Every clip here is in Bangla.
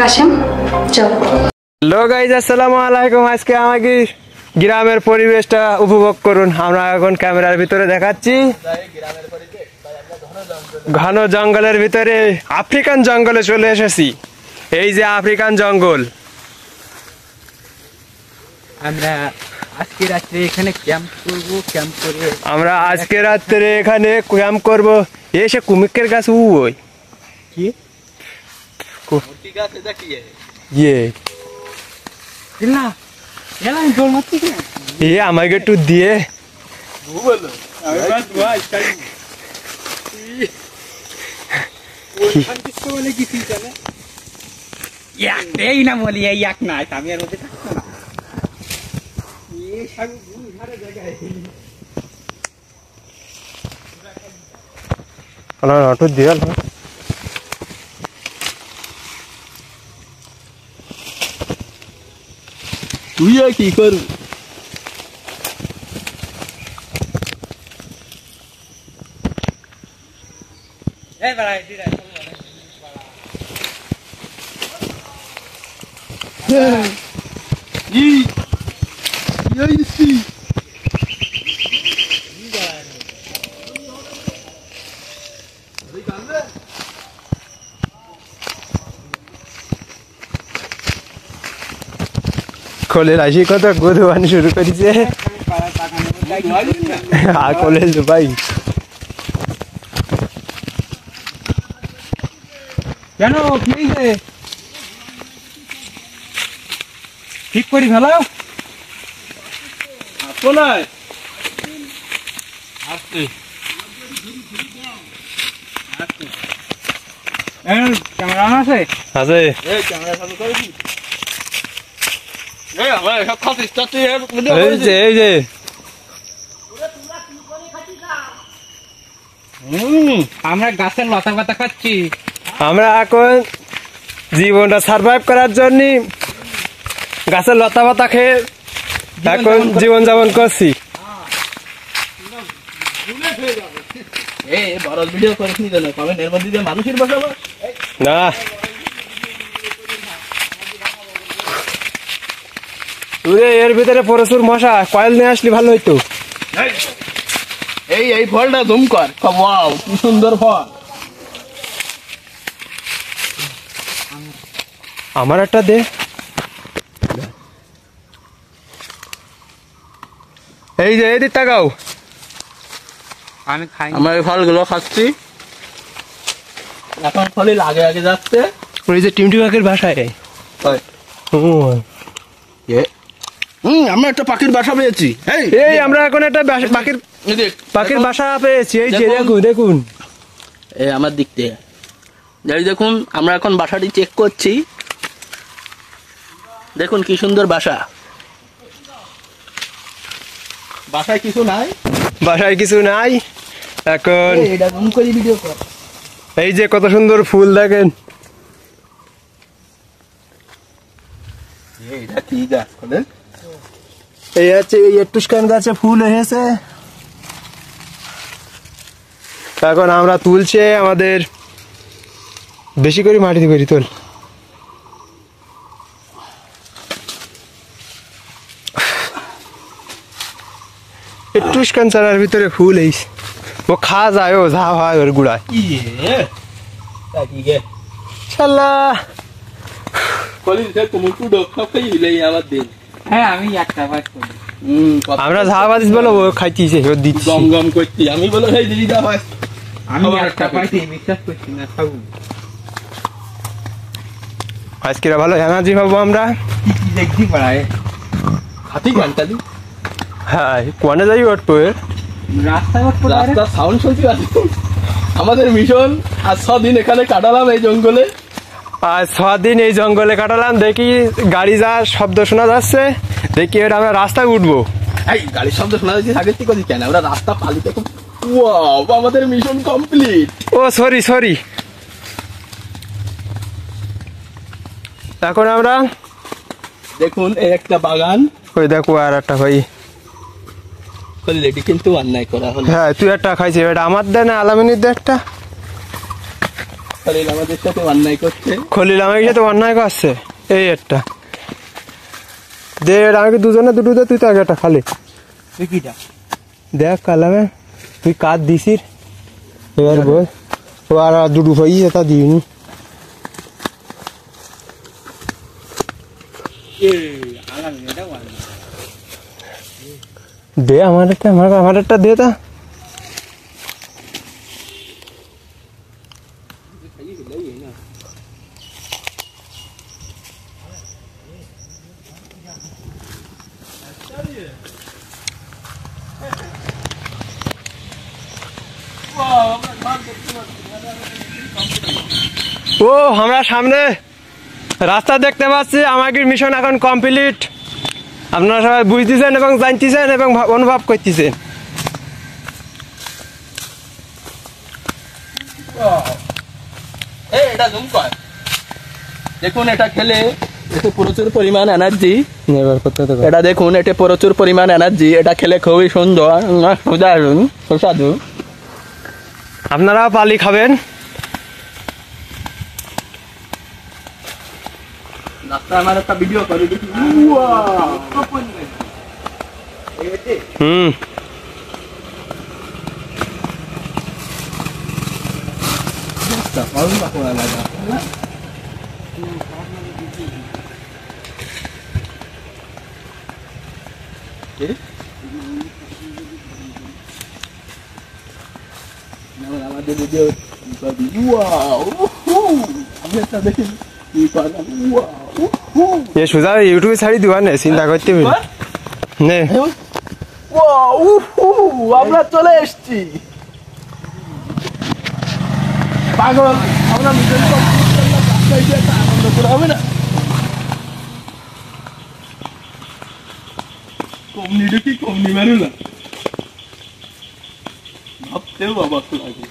কাশেম চল। হ্যালো গাইজ, আসসালামু আলাইকুম। আজকে আমাকে গ্রামের পরিবেশটা উপভোগ করুন। আমরা এখন ক্যামেরার ভিতরে দেখাচ্ছি ঘন জঙ্গলের ভিতরে, আফ্রিকান জঙ্গলে চলে এসেছি। এই যে আফ্রিকান জঙ্গল। আমরা আজকে রাত্রে এখানে ক্যাম্প করব। ক্যাম্প করে আমরা আজকে রাত্রে এখানে ক্যাম্প করব। এসে কুমিকের গাছ ওই কি মুরগি গাছ, এটা কি ইয়ে না এলা জল মারতে কি এ আমাকে একটু দিয়ে বলো। আমি বাস ভাই চাই ওই শান্তিস্ত বলে কি ঠিক আছে এক এই না বলি এই এক না আমি আর মধ্যে থাকতো না এই সব ঘুরে জায়গায় না অটো দিয়ে তুই কি করবি? কলের আসি কত গরু আনি শুরু করেছে আর কলেজ ভাই কেন কি হয়েছে? ঠিক করি ভালো ক্যামেরা আছে আছে এই যে আমরা গাছের লতা পাতা খাচ্ছি। আমরা এখন জীবনটা সার্ভাইভ করার জন্য গাছের লতা পাতা খেয়ে এখন জীবন যাপন করছি। না এর ভিতরে প্রচুর মশা, কয়েল নিয়ে আসলে ভালো হইতো। এই ফলটা জুম কর, ওয়াও কি সুন্দর ফল। আমার একটা দে। এই যে এই দিক তাকাও, আমি খাই। আমরা এই ফলগুলো খাচ্ছি এখন। ফলে আগে আগে যাচ্ছে ওই যে টিমটি পাখির বাসায়। আমরা একটা পাখির বাসা পেয়েছি। এই আমরা এখন একটা পাখির বাসা পেয়েছি। এই যে দেখুন দেখুন এই আমার দিক থেকে দেখুন, আমরা এখন বাসাটি চেক করছি। দেখুন কি সুন্দর বাসা। বাসায় কিছু নাই, বাসায় কিছু নাই। এখন এটা জুম করে ভিডিও কর। এই যে কত সুন্দর ফুল দেখেন। এটা কি গাছ বলেন? এই আছে এই টুসকান গাছে ফুল এসেছে। এখন আমরা তুলছে, আমাদের বেশি করে মাটিতে করি তোল। টুসকান চারার ভিতরে ফুল এই ও খাওয়া যায়, ও যা হয় ওর গুড়ায়। শালা আমরা যা বাজিস বলো ও খাইতেছে, ও দিচ্ছি গম গম করছি। আমি বলো এই দিদা হয়, আমি একটা পাইছি বিশ্বাস করছি না। খাবো আজকে ভালো এনার্জি পাবো আমরা। কি দেখছি পাড়ায় হাতি ঘন্টালি। হ্যাঁ কোনে যাই ওঠবো রাস্তা সাউন্ড শুনতে পাচ্ছি। আমাদের মিশন আর 6 দিন এখানে কাটালাম এই জঙ্গলে। আর 6 দিন এই জঙ্গলে কাটালাম। দেখি গাড়ি যা শব্দ শোনা যাচ্ছে, দেখি এটা আমরা রাস্তায় উঠবো। এই গাড়ির শব্দ শোনা যাচ্ছে আগে থেকে কেন? আমরা রাস্তা পালি দেখুন। ওয়াও, আমাদের মিশন কমপ্লিট। ও সরি এখন আমরা দেখুন এই একটা বাগান। ওই দেখো আর একটা ভাই অলরেডি কিন্তু অন্যায় করা হলো। হ্যাঁ তুই একটা খাইছিস, এটা আমার দে না আলামিনীর দে একটা। খলিল আমাদের সাথে অন্যায় করছে। খলিল আমাকে সাথে অন্যায় করছে। এই একটা দে, আমাকে দুজনে দুটো দে, তুই তো আগে একটা খালি তুই কিটা দেখ কালামে তুই কাজ দিছিস এবার বল। ও আর দুটো হই এটা দিইনি। দে আমার একটা দে তা। ও আমরা সামনে রাস্তা দেখতে পাচ্ছি। আমাদের মিশন এখন কমপ্লিট। আপনারা সবাই বুঝতেছেন এবং জানতেছেন এবং অনুভব করতেছেন। দেখুন এটা খেলে এতে প্রচুর পরিমাণ এনার্জি। এটা দেখুন এটা প্রচুর পরিমাণ এনার্জি। এটা খেলে খুবই সুন্দর সুস্বাদু। আপনারাও পালি খাবেন। আমার একটা ভিডিও করে দেখি। হুম আমাদের ভিডিও দেখেন ये सुधा यूट्यूब ছাড়ি দিবা না, চিন্তা করতে হবে নে। আমরা চলে এসেছি পাগল। আমরা মিশন আনন্দ করে হবে না। কমনি ঢুকি কমনি মারু না, ভাবতেও অবাক লাগে।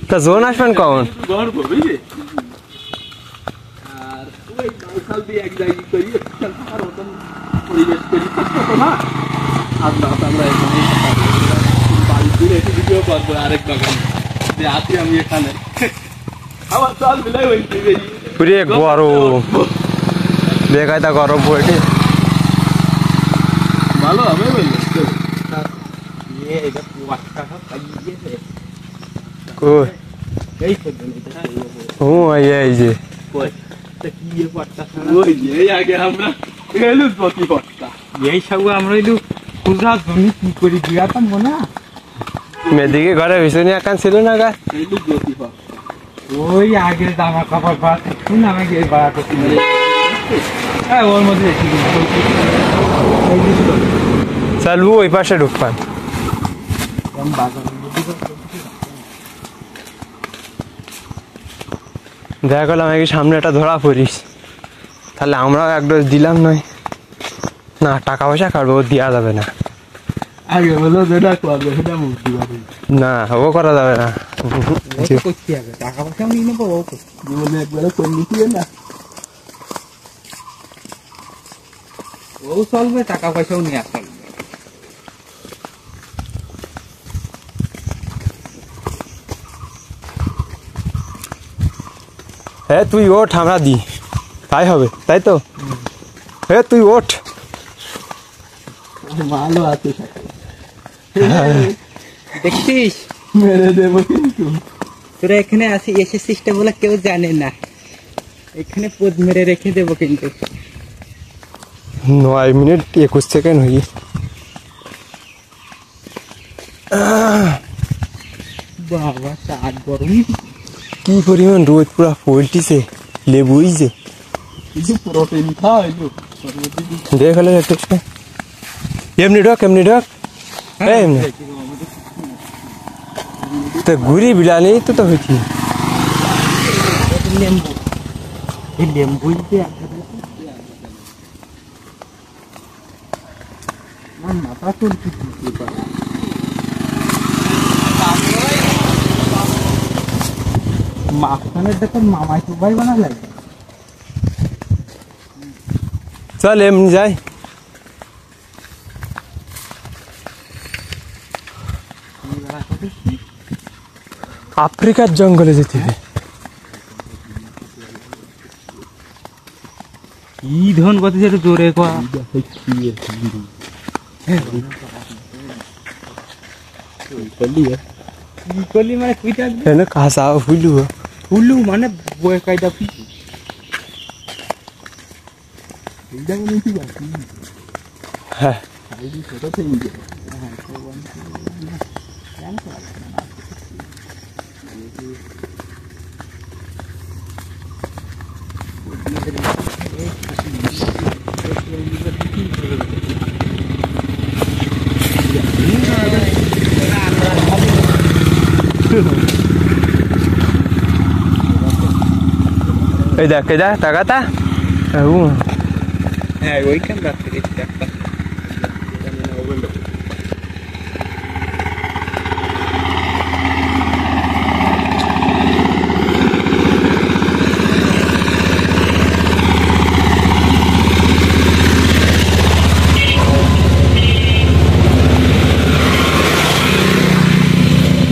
তা জোন আসবেন কখন? আরেক বাগান আছি আমি এখানে। আমার চাল বিলাই হয়েছে পুরে গরম দেখায় তা গরম পড়ে ভালো হবে বললে। এই যে মেয়েদিকে ঘরে ভীষণ একান ছিল না গা। ওই আগে জামা কাপড় আমাকে ওর মধ্যে চালু ওই পাশে ঢুকপান। দেখা করলাম আমাকে সামনে একটা ধরা পড়িস, তাহলে আমরাও এক ডোজ দিলাম নয় না, টাকা পয়সা কাটবো, ও দেওয়া যাবে না। আগে বলো যেটা করবে সেটা না ও করা যাবে না। টাকা পয়সাও নিয়ে নেবো জীবনে একবারে করে নিতে না। ও চলবে, টাকা পয়সাও নিয়ে চলবে। হ্যাঁ তুই ওঠ, আমরা দি, তাই হবে, তাই তো। হ্যাঁ তুই ওঠ, ভালো আছে দেখছিস, মেরে দেবো কিন্তু। তোরা এখানে আসি এসেছিস বলে কেউ জানে না, এখানে পোদ মেরে রেখে দেবো কিন্তু। 9 মিনিট 21 সেকেন্ড হয়ে বাবা, চাঁদ গরম কি পরিমাণ রোদ, পুরা পল্টিছে, লেবুইছে। প্রোটিন খাওয়া দেখ হলে এমনি ঢক, এমনি ঢক, এমনি তো ঘুরি বিলানি তো হয়েছি। লেম্বু, এই লেম্বু মাথা চলছে। মাঝখানের দেখো মামাই তো ভাই বানা লাগে চল এমনি যাই। আফ্রিকার জঙ্গলে যেতে হবে। কি ধন কত যেটা জোরে কোয়া কলি মানে কুইটা এনে কাঁচা ফুলু ফুলু মানে বয়ে কাইটা ফি হ্যাঁ এই দেখ টাকাটা হ্যাঁ ওইখান রাখতে দেখছি একটা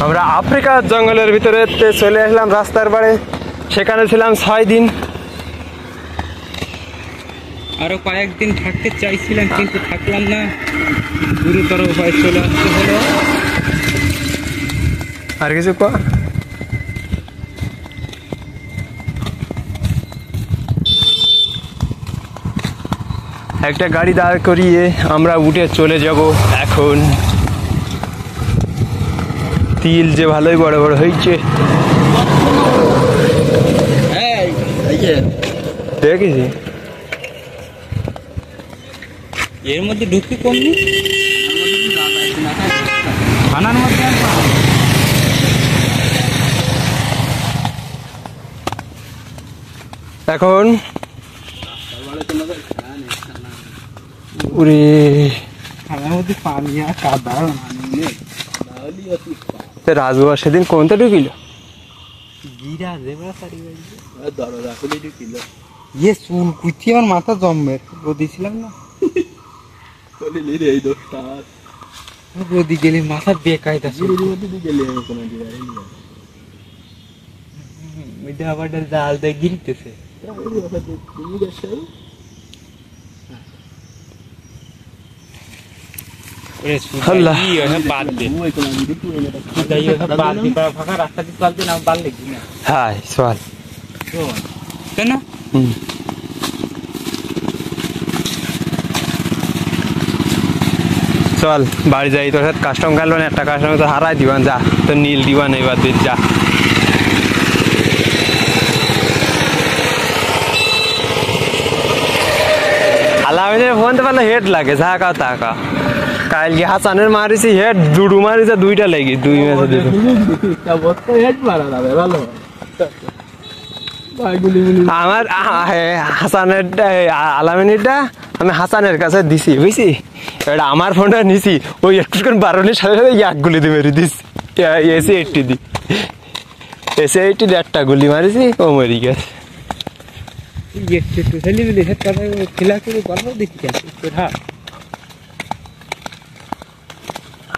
আমরা আফ্রিকার জঙ্গলের ভিতরে চলে আসলাম রাস্তার পাড়ে। সেখানে ছিলাম 6 দিন। আরো কয়েকদিন থাকতে চাইছিলাম কিন্তু থাকলাম না, গুরুতর ভয় চলে আসতে হলো। আর কিছু কো একটা গাড়ি দাঁড় করিয়ে আমরা উঠে চলে যাব এখন। তিল যে ভালোই বড় বড় হয়েছে দেখেছি। এর মধ্যে ঢুকতে কমনি খানার মধ্যে এখন উরে খানার মধ্যে পানি আর কাদা রাজুয়া সেদিন কোনটা ঢুকিল গিরা দেবা সারি দরজা খুলে ঢুকিল। ইয়ে চুল কুচি আমার মাথা জম্মের দিছিলাম না রোদি গেলে মাথা বেকায়দা আবার জাল দিয়ে গিলতেছে। ফাঁকা রাস্তা দিয়ে চলতে না বাল লেগে না। হ্যাঁ চল তাই না চল বাড়ি যাই। তোর সাথে কাস্টম কাটলো না, একটা কাস্টমার তো হারাই দিবান। যা তোর নীল দিবান এবার দিন যা। আলামিনের ফোন তো পারলে হেড লাগে ঝাঁকা তাকা। কালকে হাসানের মারিছি হেড, দুডু মারিছে 2টা লেগে 2 ম্যাচে দুটো। আমার হাসানের আলামিনীটা আমি হাসানের কাছে দিছি বুঝছি। এটা আমার ফোনটা নিছি, ওই একটু বারণের সাথে সাথে 1 গুলি দিয়ে মেরে দিস। এসে 80 দি এসে 80 একটা গুলি মারিছি, ও মরি গেছে।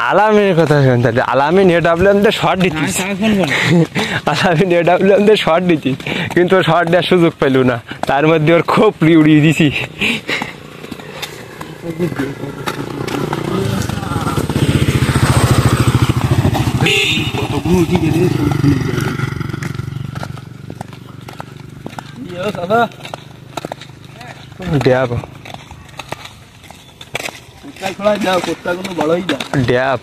আলামিনের কথা শুনতে আলামিন এডাব্লিউএম দিয়ে শর্ট দিচ্ছিস, আলামিন এডাব্লিউএম দিয়ে শর্ট দিচ্ছিস, কিন্তু শর্ট দেওয়ার সুযোগ পেল না। তার মধ্যে ওর খোপড়ি উড়িয়ে দিছি। ড্যাব ড্যাব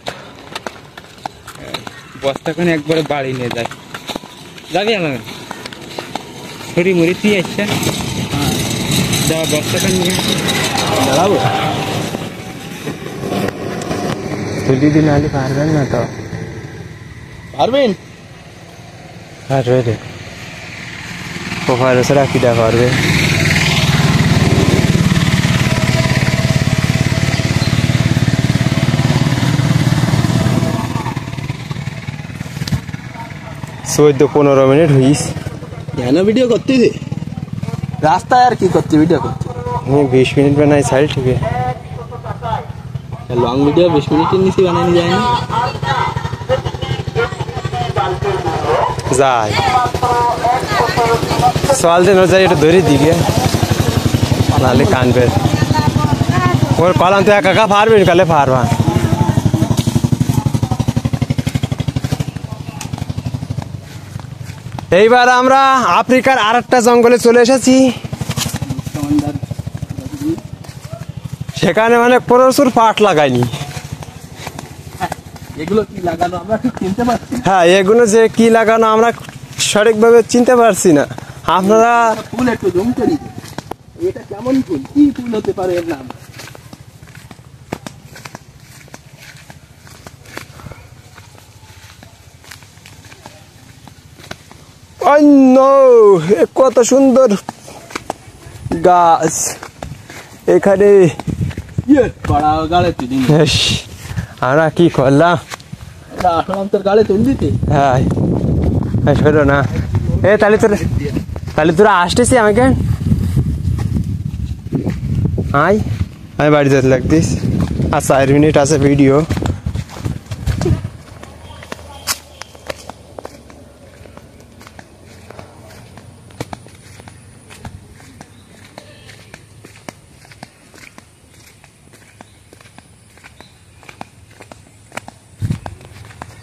বস্তাখানে একবারে বাড়ি নিয়ে যায় যাবি আমার ছড়ি মুড়ি তুই আসছে যা বস্তাখানে নিয়ে দাঁড়াবো তুলি দিন আলি পারবেন না তো পারবেন পারবে রে প্রোফাইলে রাখি দেওয়া পারবে 14-15 মিনিট হইস কেন ভিডিও করতেছি রাস্তায় আর কি করতে ভিডিও করতে 20 মিনিট বানাই সাইড থেকে লং ভিডিও 20 মিনিটের নিচে বানানো যায় না যাই সওয়াল দিন যাই এটা ধরে দিকে নালে কানবে ওর কলাম তো একা একা পারবেন কালে পারবা এইবার আমরা আফ্রিকার আরেকটা জঙ্গলে চলে এসেছি সেখানে মানে প্রচুর পাট লাগাইনি এগুলো কি লাগানো আমরা ঠিক চিনতে পারছি হ্যাঁ এগুলো যে কি লাগানো আমরা সঠিকভাবে চিনতে পারছি না আপনারা ফুল একটু জুম করি এটা কেমন ফুল কি ফুল হতে পারে এর নাম কত সুন্দর গাছ এখানে আমরা কি করলাম আসলাম তোর গাড়ি তুল দিতে হ্যাঁ শোনো না তাহলে তোরা আসতেছি আমাকে আমি বাড়ি যেতে লাগতিস আর 4 মিনিট আছে ভিডিও